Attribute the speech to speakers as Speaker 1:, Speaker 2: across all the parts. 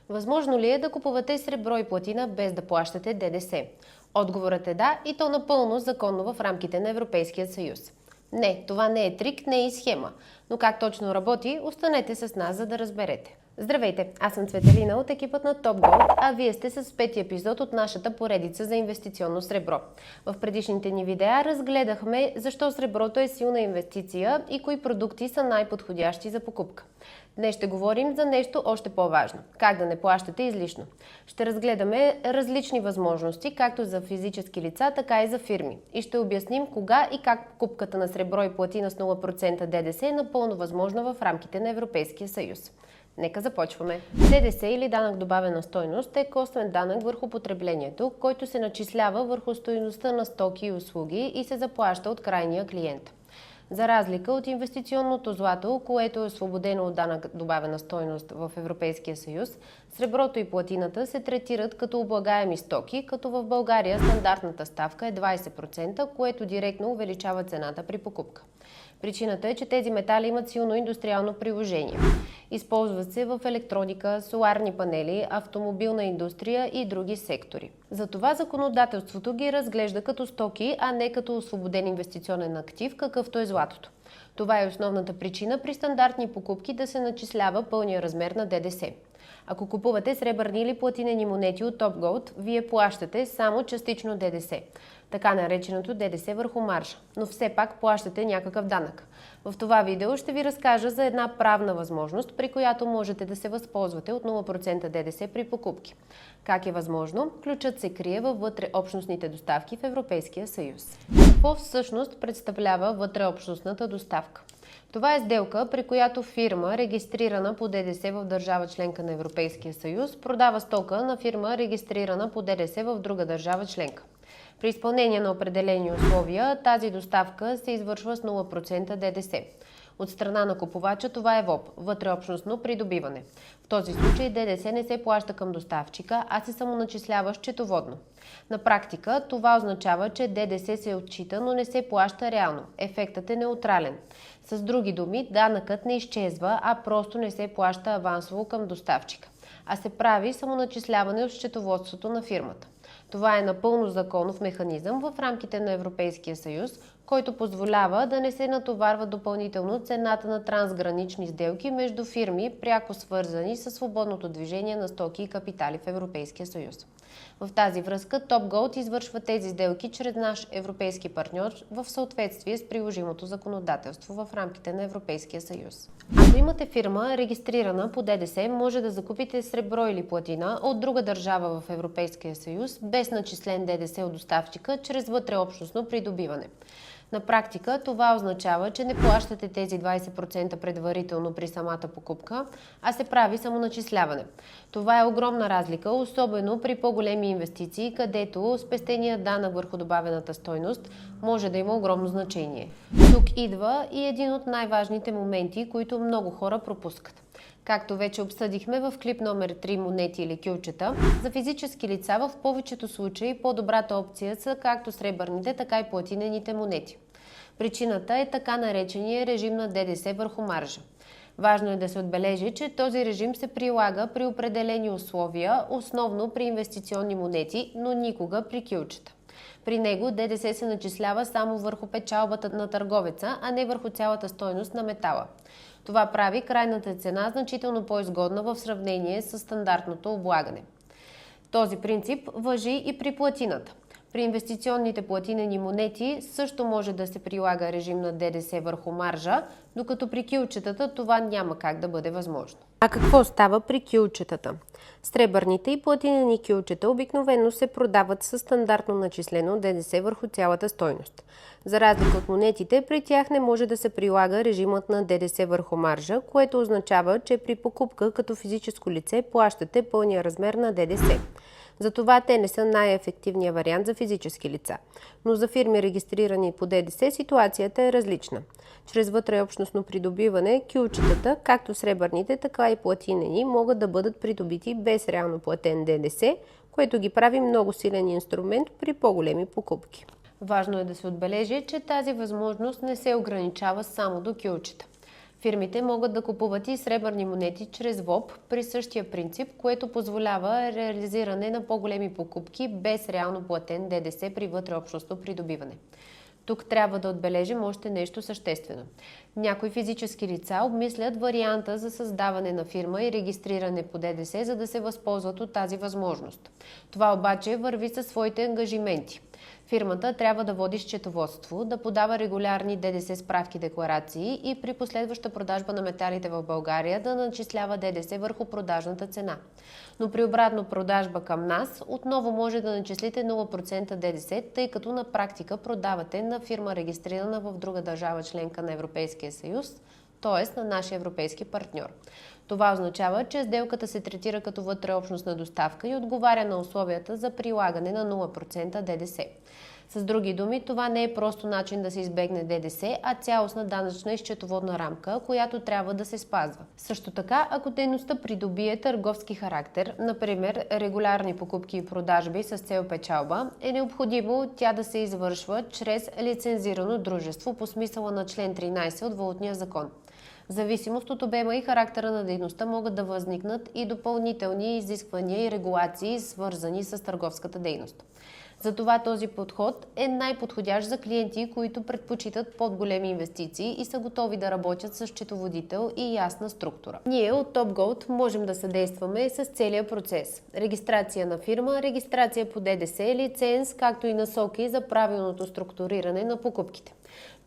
Speaker 1: Възможно ли е да купувате сребро и платина без да плащате ДДС? Отговорът е да, и то напълно законно в рамките на Европейския съюз. Не, това не е трик, не е и схема. Но как точно работи, останете с нас, за да разберете. Здравейте, аз съм Цветелина от екипът на Top Gold, а вие сте с пети епизод от нашата поредица за инвестиционно сребро. В предишните ни видеа разгледахме защо среброто е силна инвестиция и кои продукти са най-подходящи за покупка. Днес ще говорим за нещо още по-важно – как да не плащате излишно. Ще разгледаме различни възможности, както за физически лица, така и за фирми. И ще обясним кога и как покупката на сребро и платина с 0% ДДС е напълно възможна в рамките на Европейския съюз. Нека започваме. ДДС или данък добавена стойност е косвен данък върху потреблението, който се начислява върху стойността на стоки и услуги и се заплаща от крайния клиент. За разлика от инвестиционното злато, което е освободено от данък добавена стойност в Европейския съюз, среброто и платината се третират като облагаеми стоки, като в България стандартната ставка е 20%, което директно увеличава цената при покупка. Причината е, че тези метали имат силно индустриално приложение. Използват се в електроника, соларни панели, автомобилна индустрия и други сектори. Затова законодателството ги разглежда като стоки, а не като освободен инвестиционен актив, какъвто е златото. Това е основната причина при стандартни покупки да се начислява пълния размер на ДДС. Ако купувате сребърни или платинени монети от Top Gold, вие плащате само частично ДДС, така нареченото ДДС върху маржа, но все пак плащате някакъв данък. В това видео ще ви разкажа за една правна възможност, при която можете да се възползвате от 0% ДДС при покупки. Как е възможно? Ключът се крие във вътреобщностните доставки в Европейския съюз. Какво всъщност представлява вътреобщностната доставка? Това е сделка, при която фирма, регистрирана по ДДС в държава членка на Европейския съюз, продава стока на фирма, регистрирана по ДДС в друга държава членка. При изпълнение на определени условия, тази доставка се извършва с 0% ДДС. От страна на купувача това е ВОП – вътреобщностно придобиване. В този случай ДДС не се плаща към доставчика, а се самоначислява счетоводно. На практика това означава, че ДДС се отчита, но не се плаща реално. Ефектът е неутрален. С други думи, данъкът не изчезва, а просто не се плаща авансово към доставчика, а се прави самоначисляване от счетоводството на фирмата. Това е напълно законов механизъм в рамките на Европейския съюз, който позволява да не се натоварва допълнително цената на трансгранични сделки между фирми, пряко свързани с свободното движение на стоки и капитали в Европейския съюз. В тази връзка Top Gold извършва тези сделки чрез наш европейски партньор в съответствие с приложимото законодателство в рамките на Европейския съюз. Ако имате фирма, регистрирана по ДДС, може да закупите сребро или платина от друга държава в Европейския съюз без начислен ДДС от доставчика чрез вътреобщностно придобиване. На практика това означава, че не плащате тези 20% предварително при самата покупка, а се прави самоначисляване. Това е огромна разлика, особено при по-големи инвестиции, където спестеният данък върху добавената стойност може да има огромно значение. Тук идва и един от най-важните моменти, които много хора пропускат. Както вече обсъдихме в клип номер 3 монети или кюлчета, за физически лица в повечето случаи по-добрата опция са както сребърните, така и платинените монети. Причината е така наречения режим на ДДС върху маржа. Важно е да се отбележи, че този режим се прилага при определени условия, основно при инвестиционни монети, но никога при кюлчета. При него ДДС се начислява само върху печалбата на търговеца, а не върху цялата стойност на метала. Това прави крайната цена значително по-изгодна в сравнение с стандартното облагане. Този принцип важи и при платината. При инвестиционните платинени монети също може да се прилага режим на ДДС върху маржа, докато при кюлчетата това няма как да бъде възможно. А какво става при кюлчетата? Сребърните и платинени кюлчета обикновено се продават със стандартно начислено ДДС върху цялата стойност. За разлика от монетите, при тях не може да се прилага режимът на ДДС върху маржа, което означава, че при покупка като физическо лице плащате пълния размер на ДДС. Затова те не са най-ефективният вариант за физически лица. Но за фирми, регистрирани по ДДС, ситуацията е различна. Чрез вътреобщностно придобиване, кюлчетата, както сребърните, така и платинени, могат да бъдат придобити без реално платен ДДС, което ги прави много силен инструмент при по-големи покупки. Важно е да се отбележи, че тази възможност не се ограничава само до кюлчета. Фирмите могат да купуват и сребърни монети чрез ВОП при същия принцип, което позволява реализиране на по-големи покупки без реално платен ДДС при вътреобщностно придобиване. Тук трябва да отбележим още нещо съществено. Някои физически лица обмислят варианта за създаване на фирма и регистриране по ДДС, за да се възползват от тази възможност. Това обаче върви със своите ангажименти. Фирмата трябва да води счетоводство, да подава регулярни ДДС справки декларации и при последваща продажба на металите в България да начислява ДДС върху продажната цена. Но при обратна продажба към нас отново може да начислите 0% ДДС, тъй като на практика продавате на фирма регистрирана в друга държава членка на Европейския съюз, т.е. на нашия европейски партньор. Това означава, че сделката се третира като вътреобщностна доставка и отговаря на условията за прилагане на 0% ДДС. С други думи, това не е просто начин да се избегне ДДС, а цялостна данъчна и счетоводна рамка, която трябва да се спазва. Също така, ако дейността придобие търговски характер, например регулярни покупки и продажби с цел печалба, е необходимо тя да се извършва чрез лицензирано дружество по смисъла на член 13 от Валутния закон. В зависимост от обема и характера на дейността могат да възникнат и допълнителни изисквания и регулации, свързани с търговската дейност. Затова този подход е най-подходящ за клиенти, които предпочитат по-големи инвестиции и са готови да работят с счетоводител и ясна структура. Ние от Top Gold можем да съдействаме с целия процес. Регистрация на фирма, регистрация по ДДС, лиценз, както и насоки за правилното структуриране на покупките.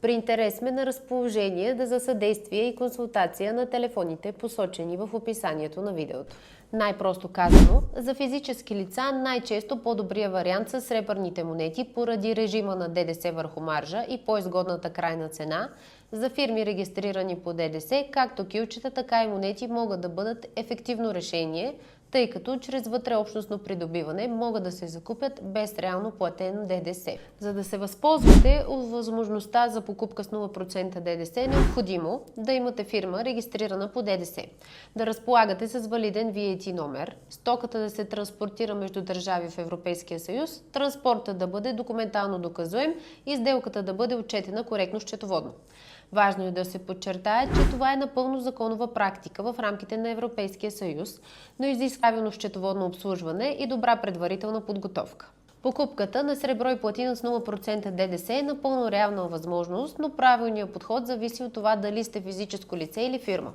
Speaker 1: При интерес сме на разположение за съдействие и консултация на телефоните, посочени в описанието на видеото. Най-просто казано, за физически лица най-често по-добрия вариант са сребърните монети поради режима на ДДС върху маржа и по-изгодната крайна цена. За фирми регистрирани по ДДС, както кюлчета, така и монети могат да бъдат ефективно решение, тъй като чрез вътреобщностно придобиване могат да се закупят без реално платен ДДС. За да се възползвате от възможността за покупка с 0% ДДС, е необходимо да имате фирма регистрирана по ДДС, да разполагате с валиден VAT номер, стоката да се транспортира между държави в Европейския съюз, транспортът да бъде документално доказуем и сделката да бъде отчетена коректно счетоводно. Важно е да се подчертае, че това е напълно законова практика в рамките на Европейския съюз, но изисква правилно счетоводно обслужване и добра предварителна подготовка. Покупката на сребро и платина с 0% ДДС е напълно реална възможност, но правилният подход зависи от това дали сте физическо лице или фирма.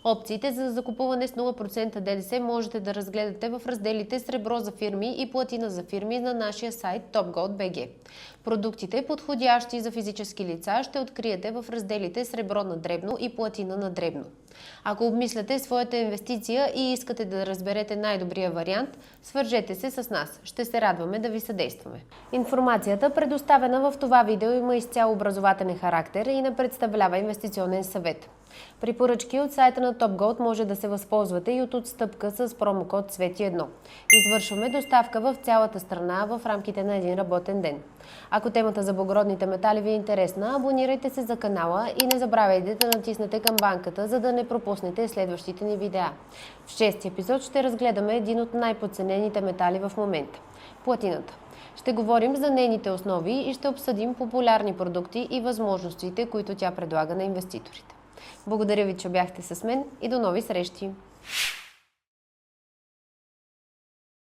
Speaker 1: Опциите за закупуване с 0% ДДС можете да разгледате в разделите Сребро за фирми и Платина за фирми на нашия сайт TopGold.bg. Продуктите, подходящи за физически лица, ще откриете в разделите Сребро на дребно и Платина на дребно. Ако обмисляте своята инвестиция и искате да разберете най-добрия вариант, свържете се с нас. Ще се радваме да ви съдействаме. Информацията, предоставена в това видео, има изцяло образователен характер и не представлява инвестиционен съвет. При поръчки от сайта на Top Gold може да се възползвате и от отстъпка с промокод SVETI1. Извършваме доставка в цялата страна в рамките на един работен ден. Ако темата за благородните метали ви е интересна, абонирайте се за канала и не забравяйте да натиснете камбанката, за да не пропуснете следващите ни видеа. В 6-ти епизод ще разгледаме един от най-подценените метали в момента – платината. Ще говорим за нейните основи и ще обсъдим популярни продукти и възможностите, които тя предлага на инвеститорите. Благодаря ви, че бяхте с мен и до нови срещи!